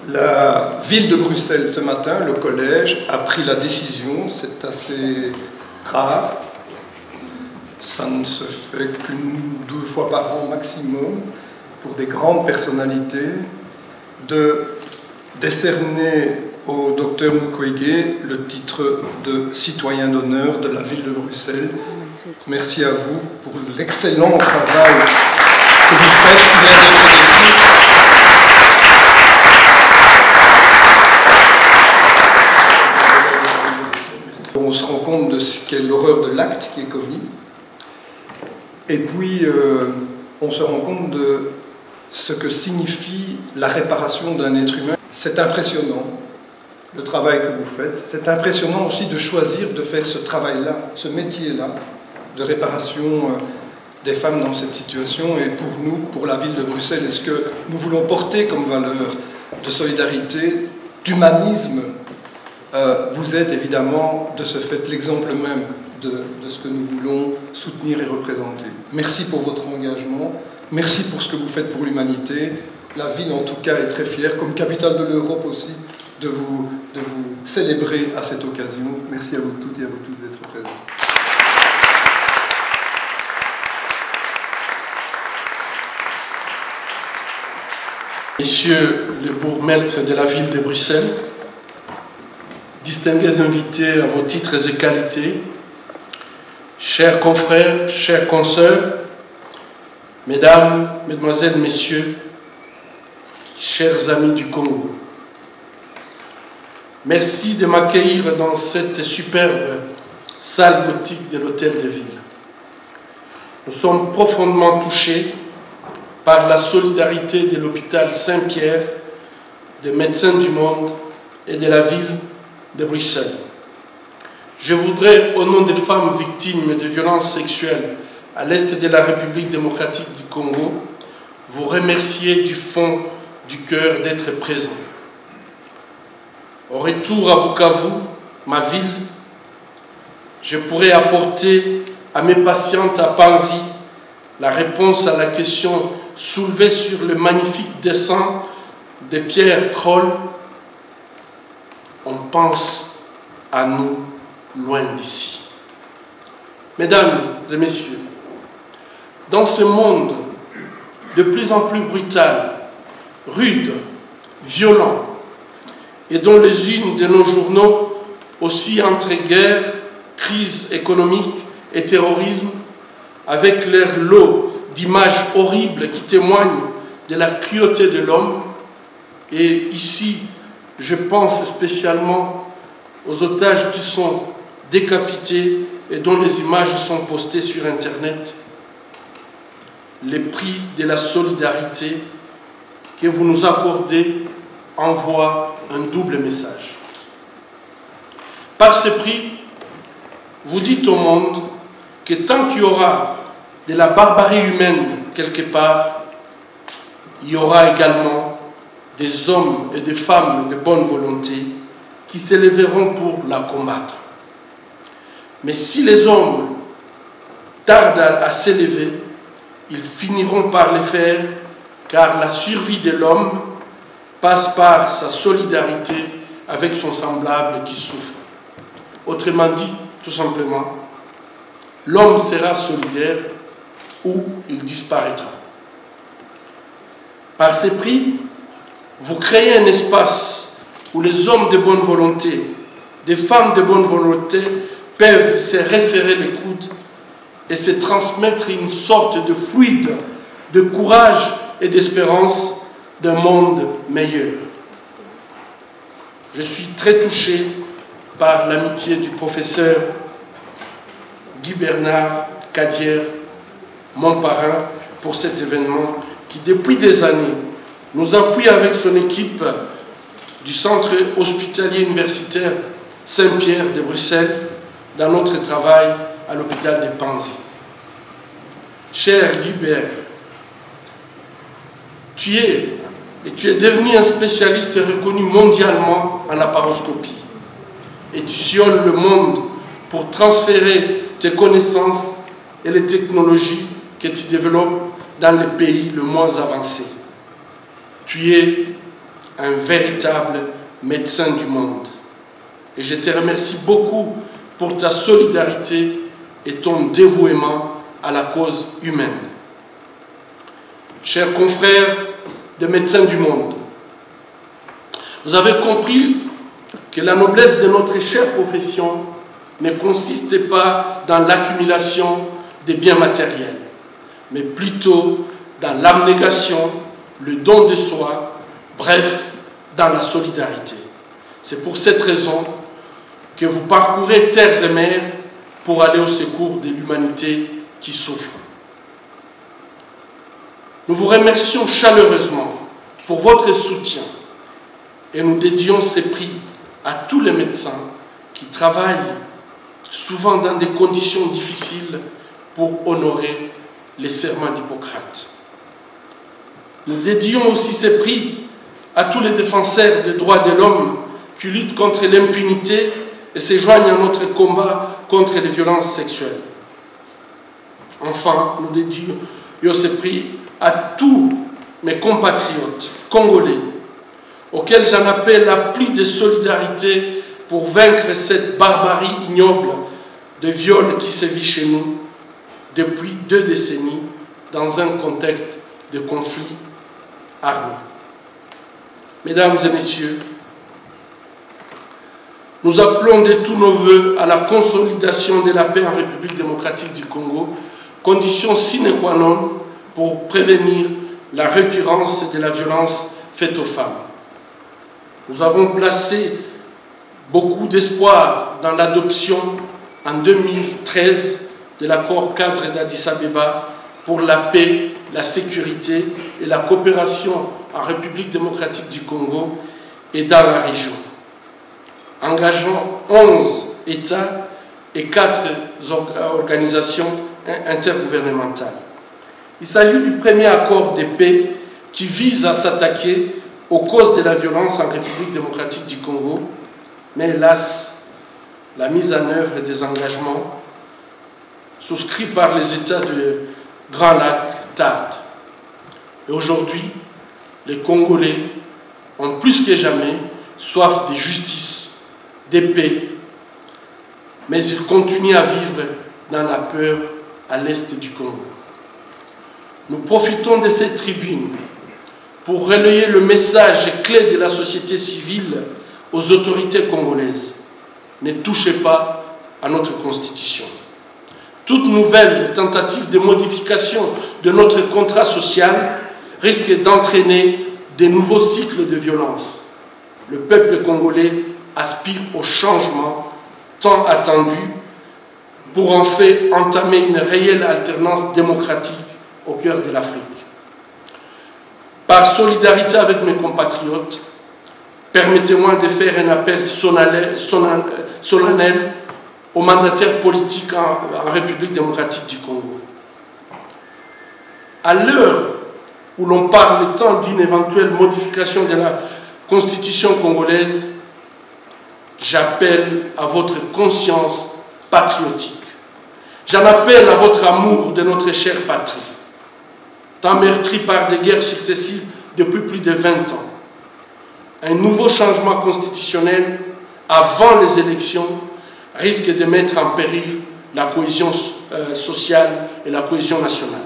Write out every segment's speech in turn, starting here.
La ville de Bruxelles, ce matin, le collège, a pris la décision, c'est assez rare, ça ne se fait qu'une ou deux fois par an maximum, pour des grandes personnalités, de décerner au docteur Mukwege le titre de citoyen d'honneur de la ville de Bruxelles. Merci à vous pour l'excellent travail que vous faites, qui vient d'être décrit. On se rend compte de ce qu'est l'horreur de l'acte qui est commis. Et puis, on se rend compte de ce que signifie la réparation d'un être humain. C'est impressionnant, le travail que vous faites. C'est impressionnant aussi de choisir de faire ce travail-là, ce métier-là, de réparation des femmes dans cette situation. Et pour nous, pour la ville de Bruxelles, est-ce que nous voulons porter comme valeur de solidarité, d'humanisme? Vous êtes évidemment, de ce fait, l'exemple même de ce que nous voulons soutenir et représenter. Merci pour votre engagement, merci pour ce que vous faites pour l'humanité. La ville, en tout cas, est très fière, comme capitale de l'Europe aussi, de vous célébrer à cette occasion. Merci à vous toutes et à vous tous d'être présents. Messieurs le bourgmestre de la ville de Bruxelles, distingués invités à vos titres et qualités, chers confrères, chères consoeurs, mesdames, mesdemoiselles, messieurs, chers amis du Congo, merci de m'accueillir dans cette superbe salle gothique de l'Hôtel de Ville. Nous sommes profondément touchés par la solidarité de l'hôpital Saint-Pierre, des Médecins du Monde et de la ville de Bruxelles. Je voudrais, au nom des femmes victimes de violences sexuelles à l'est de la République démocratique du Congo, vous remercier du fond du cœur d'être présent. Au retour à Bukavu, ma ville, je pourrais apporter à mes patientes à Panzi la réponse à la question soulevée sur le magnifique dessin de Pierre Kroll. On pense à nous loin d'ici. Mesdames et messieurs, dans ce monde de plus en plus brutal, rude, violent, et dont les unes de nos journaux aussi entre guerre, crise économique et terrorisme, avec leur lot d'images horribles qui témoignent de la cruauté de l'homme. Et ici, je pense spécialement aux otages qui sont décapités et dont les images sont postées sur Internet. Les prix de la solidarité que vous nous accordez envoient un double message. Par ces prix, vous dites au monde que tant qu'il y aura de la barbarie humaine quelque part, il y aura également des hommes et des femmes de bonne volonté qui s'élèveront pour la combattre. Mais si les hommes tardent à s'élever, ils finiront par le faire, car la survie de l'homme passe par sa solidarité avec son semblable qui souffre. Autrement dit, tout simplement, l'homme sera solidaire ou il disparaîtra. Par ces prix, vous créez un espace où les hommes de bonne volonté, des femmes de bonne volonté peuvent se resserrer les coudes et se transmettre une sorte de fluide, de courage et d'espérance d'un monde meilleur. Je suis très touché par l'amitié du professeur Guy Bernard Cadière, mon parrain, pour cet événement qui, depuis des années, nous appuie avec son équipe du Centre hospitalier universitaire Saint-Pierre de Bruxelles dans notre travail à l'hôpital de Panzi. Cher Guibert, tu es devenu un spécialiste reconnu mondialement en laparoscopie et tu sillonnes le monde pour transférer tes connaissances et les technologies que tu développes dans les pays les moins avancés. Tu es un véritable médecin du monde. Et je te remercie beaucoup pour ta solidarité et ton dévouement à la cause humaine. Chers confrères de Médecins du monde, vous avez compris que la noblesse de notre chère profession ne consiste pas dans l'accumulation des biens matériels, mais plutôt dans l'abnégation, le don de soi, bref, dans la solidarité. C'est pour cette raison que vous parcourez terres et mers pour aller au secours de l'humanité qui souffre. Nous vous remercions chaleureusement pour votre soutien et nous dédions ces prix à tous les médecins qui travaillent souvent dans des conditions difficiles pour honorer les serments d'Hippocrate. Nous dédions aussi ces prix à tous les défenseurs des droits de l'homme qui luttent contre l'impunité et se joignent à notre combat contre les violences sexuelles. Enfin, nous dédions ces prix à tous mes compatriotes congolais, auxquels j'en appelle à plus de solidarité pour vaincre cette barbarie ignoble de viol qui sévit chez nous depuis 2 décennies dans un contexte de conflit armé. Mesdames et messieurs, nous appelons de tous nos voeux à la consolidation de la paix en République démocratique du Congo, condition sine qua non pour prévenir la récurrence de la violence faite aux femmes. Nous avons placé beaucoup d'espoir dans l'adoption en 2013 de l'accord cadre d'Addis Abeba pour la paix, la sécurité et la coopération en République démocratique du Congo et dans la région, engageant 11 États et 4 organisations intergouvernementales. Il s'agit du premier accord de paix qui vise à s'attaquer aux causes de la violence en République démocratique du Congo, mais hélas, la mise en œuvre des engagements souscrits par les États de Grand Lac tarde. Et aujourd'hui, les Congolais ont plus que jamais soif de justice, de paix, mais ils continuent à vivre dans la peur à l'est du Congo. Nous profitons de cette tribune pour relayer le message clé de la société civile aux autorités congolaises. Ne touchez pas à notre constitution. Toute nouvelle tentative de modification de notre contrat social risque d'entraîner de nouveaux cycles de violence. Le peuple congolais aspire au changement tant attendu pour en fait entamer une réelle alternance démocratique au cœur de l'Afrique. Par solidarité avec mes compatriotes, permettez-moi de faire un appel solennel aux mandataires politiques en République démocratique du Congo. À l'heure où l'on parle tant d'une éventuelle modification de la Constitution congolaise, j'appelle à votre conscience patriotique. J'en appelle à votre amour de notre chère patrie, tant meurtrie par des guerres successives depuis plus de 20 ans. Un nouveau changement constitutionnel avant les élections risque de mettre en péril la cohésion sociale et la cohésion nationale.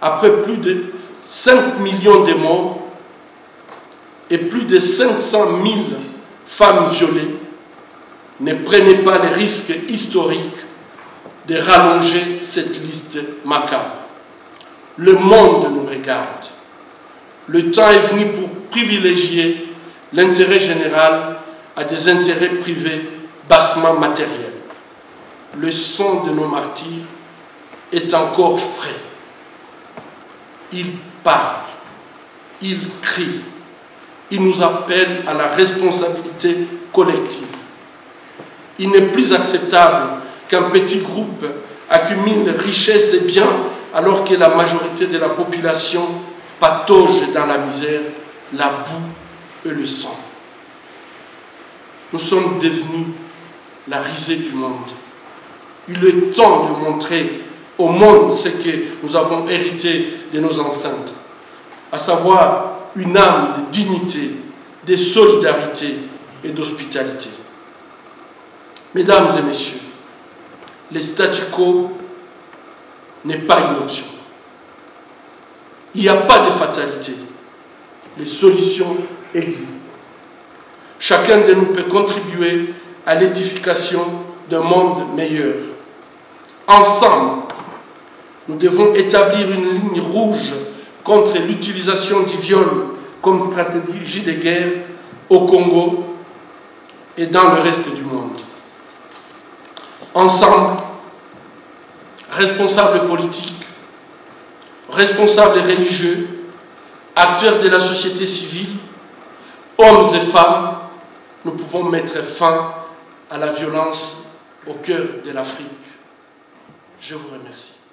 Après plus de 5 millions de morts et plus de 500 000 femmes violées, ne prenez pas les risques historiques de rallonger cette liste macabre. Le monde nous regarde. Le temps est venu pour privilégier l'intérêt général à des intérêts privés bassement matériels. Le sang de nos martyrs est encore frais. Ils parlent, ils crient, ils nous appellent à la responsabilité collective. Il n'est plus acceptable qu'un petit groupe accumule richesses et biens alors que la majorité de la population patauge dans la misère, la boue et le sang. Nous sommes devenus la risée du monde. Il est temps de montrer au monde ce que nous avons hérité de nos ancêtres, à savoir une âme de dignité, de solidarité et d'hospitalité. Mesdames et messieurs, le statu quo n'est pas une option. Il n'y a pas de fatalité. Les solutions existent. Chacun de nous peut contribuer à l'édification d'un monde meilleur. Ensemble, nous devons établir une ligne rouge contre l'utilisation du viol comme stratégie de guerre au Congo et dans le reste du monde. Ensemble, responsables politiques, responsables religieux, acteurs de la société civile, hommes et femmes, nous pouvons mettre fin à la violence au cœur de l'Afrique. Je vous remercie.